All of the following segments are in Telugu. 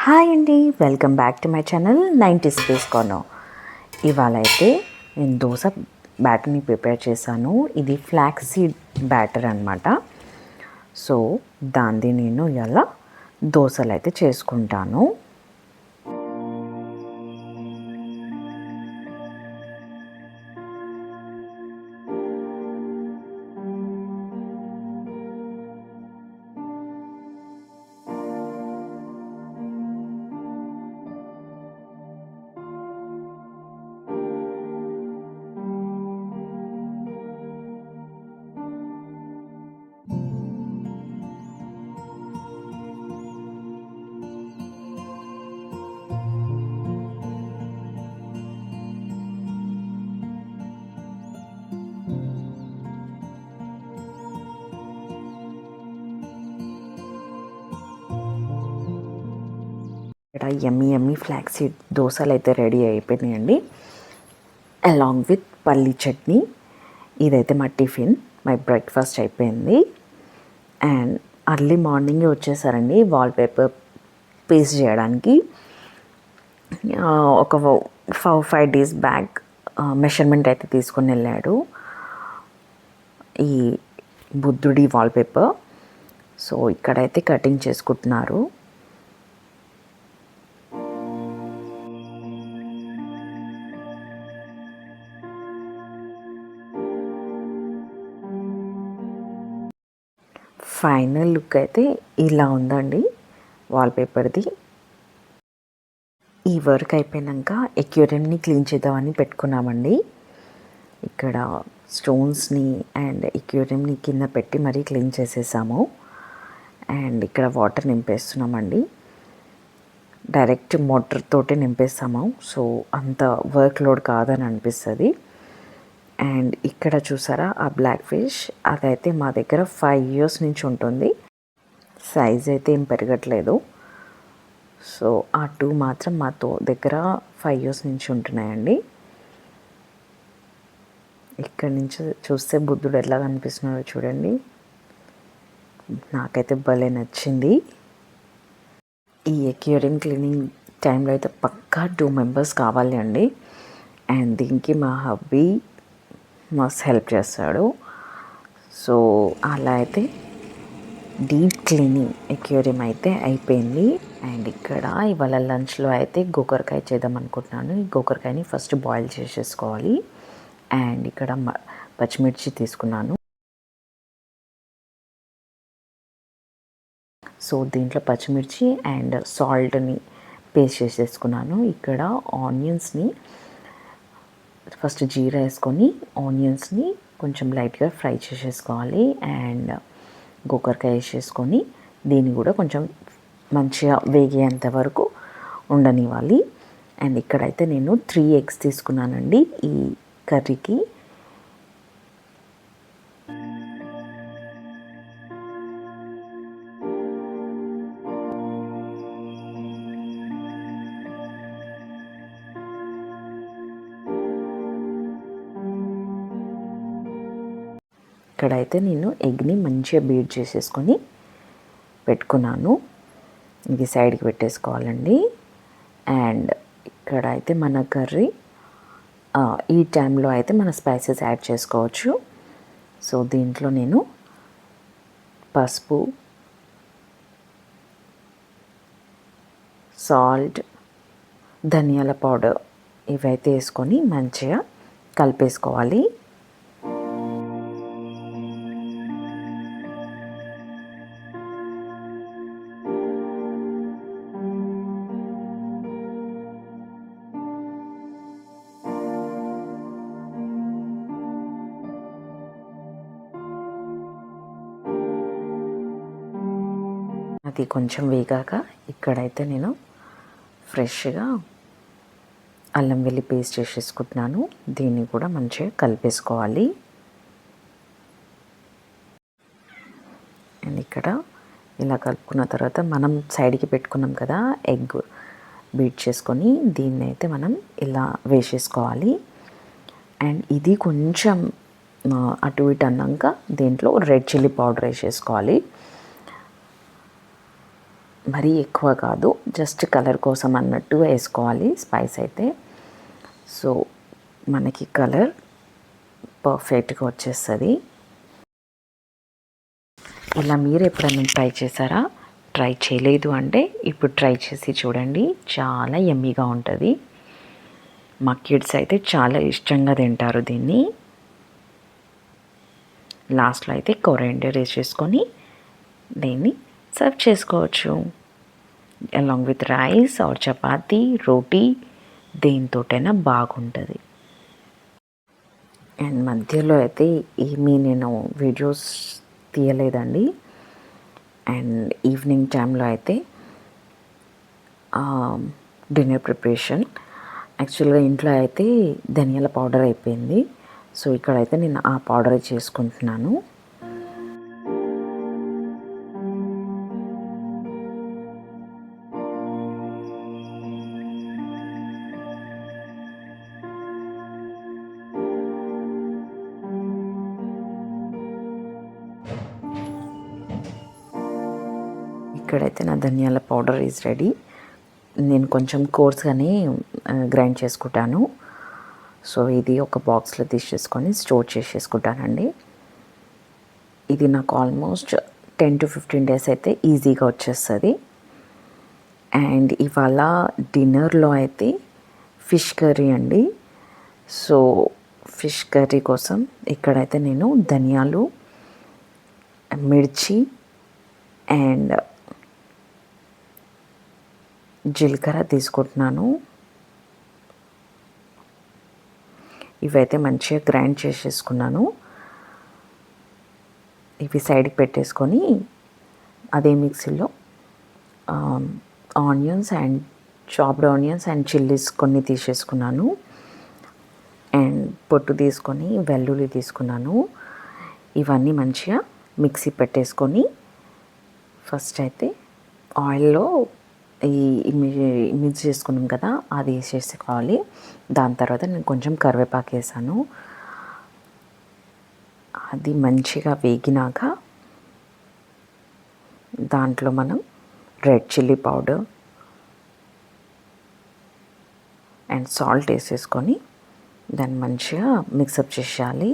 హాయ్ అండి, welcome back to my channel 90s space corner. ఇవాళ అయితే నేను దోశ బ్యాటర్ని ప్రిపేర్ చేశాను. ఇది ఫ్లాక్స్ సీడ్ బ్యాటర్ అనమాట. సో దాన్ని నేను ఇలా దోశలు అయితే చేసుకుంటాను. ఇక్కడ యమ్మీ ఫ్లాక్స్ సీడ్ దోశలు అయితే రెడీ అయిపోయినాయండి, అలాంగ్ విత్ పల్లీ చట్నీ. ఇదైతే మా టిఫిన్, మై బ్రేక్ఫాస్ట్ అయిపోయింది. అండ్ అర్లీ మార్నింగే వచ్చేసారండి వాల్పేపర్ పేస్ట్ చేయడానికి. ఒక 4-5 days బ్యాక్ మెషర్మెంట్ అయితే తీసుకొని వెళ్ళాడు ఈ బుద్ధుడి వాల్పేపర్. సో ఇక్కడైతే కటింగ్ చేసుకుంటున్నారు. ఫైనల్ లుక్ అయితే ఇలా ఉందండి వాల్పేపర్ది. ఈ వర్క్ అయిపోయాక ఎక్వేరియంని క్లీన్ చేద్దామని పెట్టుకున్నామండి. ఇక్కడ స్టోన్స్ని అండ్ ఎక్వేరియంని కింద పెట్టి మరీ క్లీన్ చేసేసాము. అండ్ ఇక్కడ వాటర్ నింపేస్తున్నామండి. డైరెక్ట్ మోటార్ తోటి నింపేస్తాము, సో అంత వర్క్ లోడ్ కాదని అనిపిస్తుంది. అండ్ ఇక్కడ చూసారా ఆ బ్లాక్ ఫిష్, అదైతే మా దగ్గర 5 years నుంచి ఉంటుంది. సైజ్ అయితే ఏం పెరగట్లేదు. సో ఆ 2 మాత్రం మాతో దగ్గర 5 years నుంచి ఉంటున్నాయండి. ఇక్కడ నుంచి చూస్తే బుద్ధుడు ఎట్లా కనిపిస్తున్నాడో చూడండి. నాకైతే భలే నచ్చింది. ఈ ఎక్వేరియం క్లీనింగ్ టైంలో అయితే పక్కా 2 members కావాలి అండి. అండ్ దీనికి మా హబ్బీ మస్త్ హెల్ప్ చేస్తాడు. సో అలా అయితే డీప్ క్లీనింగ్ ఎక్వేరియం అయితే అయిపోయింది. అండ్ ఇక్కడ ఇవాళ లంచ్లో అయితే గోకరకాయ చేద్దాం అనుకుంటున్నాను. ఈ గోకరకాయని ఫస్ట్ బాయిల్ చేసేసుకోవాలి. అండ్ ఇక్కడ పచ్చిమిర్చి తీసుకున్నాను. సో దీంట్లో పచ్చిమిర్చి అండ్ సాల్ట్ని పేస్ట్ చేసేసుకున్నాను. ఇక్కడ ఆనియన్స్ని ఫస్ట్ జీరా వేసుకొని ఆనియన్స్ని కొంచెం లైట్గా ఫ్రై చేసేసుకోవాలి. అండ్ గోకరకాయ వేసేసుకొని దీన్ని కూడా కొంచెం మంచిగా వేగేంత వరకు ఉండనివ్వాలి. అండ్ ఇక్కడైతే నేను 3 eggs తీసుకున్నానండి ఈ కర్రీకి. ఇక్కడైతే నేను ఎగ్ని మంచిగా బీట్ చేసేసుకొని పెట్టుకున్నాను. ఇది సైడ్కి పెట్టేసుకోవాలండి. అండ్ ఇక్కడ అయితే మన కర్రీ ఈ టైంలో అయితే మన స్పైసెస్ యాడ్ చేసుకోవచ్చు. సో దీంట్లో నేను పసుపు, సాల్ట్, ధనియాల పౌడర్ ఇవైతే వేసుకొని మంచిగా కలిపేసుకోవాలి. అది కొంచెం వేగాక ఇక్కడైతే నేను ఫ్రెష్గా అల్లం వెల్లి పేస్ట్ చేసేసుకుంటున్నాను. దీన్ని కూడా మంచిగా కలిపేసుకోవాలి. అండ్ ఇక్కడ ఇలా కలుపుకున్న తర్వాత మనం సైడ్కి పెట్టుకున్నాం కదా ఎగ్ బీట్ చేసుకొని దీన్ని అయితే మనం ఇలా వేసేసుకోవాలి. అండ్ ఇది కొంచెం అటు ఇటు అన్నాక దీంట్లో రెడ్ చిల్లీ పౌడర్ వేసేసుకోవాలి. మరీ ఎక్కువ కాదు, జస్ట్ కలర్ కోసం అన్నట్టు వేసుకోవాలి స్పైస్ అయితే. సో మనకి కలర్ పర్ఫెక్ట్గా వచ్చేస్తుంది. ఇలా మీరు ఎప్పుడైనా ట్రై చేశారా? ట్రై చేయలేదు అంటే ఇప్పుడు ట్రై చేసి చూడండి, చాలా యమ్మీగా ఉంటుంది. మా కిడ్స్ అయితే చాలా ఇష్టంగా తింటారు దీన్ని. లాస్ట్లో అయితే కొరియాండర్ వేసేసుకొని దీన్ని సర్వ్ చేసుకోవచ్చు. Along with rice or chapati, roti, దేనితోటైనా బాగుంటుంది. అండ్ మధ్యలో అయితే ఏమీ నేను వీడియోస్ తీయలేదండి. అండ్ ఈవినింగ్ టైంలో అయితే డిన్నర్ ప్రిపరేషన్. యాక్చువల్గా ఇంట్లో అయితే ధనియాల పౌడర్ అయిపోయింది. సో ఇక్కడైతే నేను ఆ పౌడర్ చేసుకుంటున్నాను. ఇక్కడైతే నా ధనియాల పౌడర్ ఈజ్ రెడీ. నేను కొంచెం కోర్స్గానే గ్రైండ్ చేసుకుంటాను. సో ఇది ఒక బాక్స్లో తీసేసుకొని స్టోర్ చేసేసుకుంటానండి. ఇది నాకు ఆల్మోస్ట్ 10 to 15 days అయితే ఈజీగా వచ్చేస్తుంది. అండ్ ఇవాళ డిన్నర్లో అయితే ఫిష్ కర్రీ అండి. సో ఫిష్ కర్రీ కోసం ఇక్కడైతే నేను ధనియాలు, మిర్చి అండ్ జీలకర్ర తీసుకుంటున్నాను. ఇవైతే మంచిగా గ్రైండ్ చేసేసుకున్నాను. ఇవి సైడ్కి పెట్టేసుకొని అదే మిక్సీలో onions and chopped onions and chillies కొన్ని తీసేసుకున్నాను. అండ్ పొట్టు తీసుకొని వెల్లుల్లి తీసుకున్నాను. ఇవన్నీ మంచిగా మిక్సీ పెట్టేసుకొని ఫస్ట్ అయితే ఆయిల్లో ఈ మిక్స్ చేసుకున్నాం కదా, అది వేసేసుకోవాలి. దాని తర్వాత నేను కొంచెం కరివేపాకు వేసాను. అది మంచిగా వేగినాక దాంట్లో మనం red chilli powder and salt వేసేసుకొని దాన్ని మంచిగా మిక్సప్ చేసేయాలి.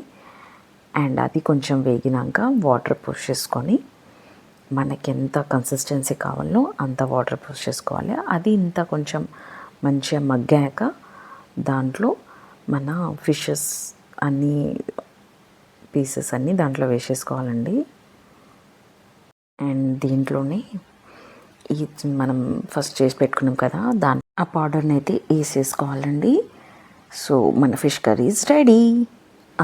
అండ్ అది కొంచెం వేగినాక వాటర్ పోసేసుకొని మనకి ఎంత కన్సిస్టెన్సీ కావాలో అంత వాటర్ పోసేసుకోవాలి. అది ఇంత కొంచెం మంచిగా మగ్గాక దాంట్లో మన ఫిషెస్ అన్నీ పీసెస్ అన్నీ దాంట్లో వేసేసుకోవాలండి. అండ్ దీంట్లోనే ఈ మనం ఫస్ట్ చేసి పెట్టుకున్నాం కదా, ఆ పౌడర్ని అయితే వేసేసుకోవాలండి. సో మన ఫిష్ కర్రీ ఈజ్ రెడీ.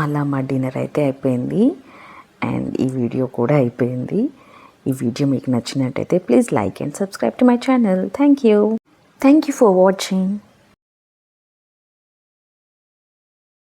అలా మా డిన్నర్ అయితే అయిపోయింది. అండ్ ఈ వీడియో కూడా అయిపోయింది. ఈ వీడియో మీకు నచ్చినట్టయితే please like and subscribe to my channel. Thank you for watching.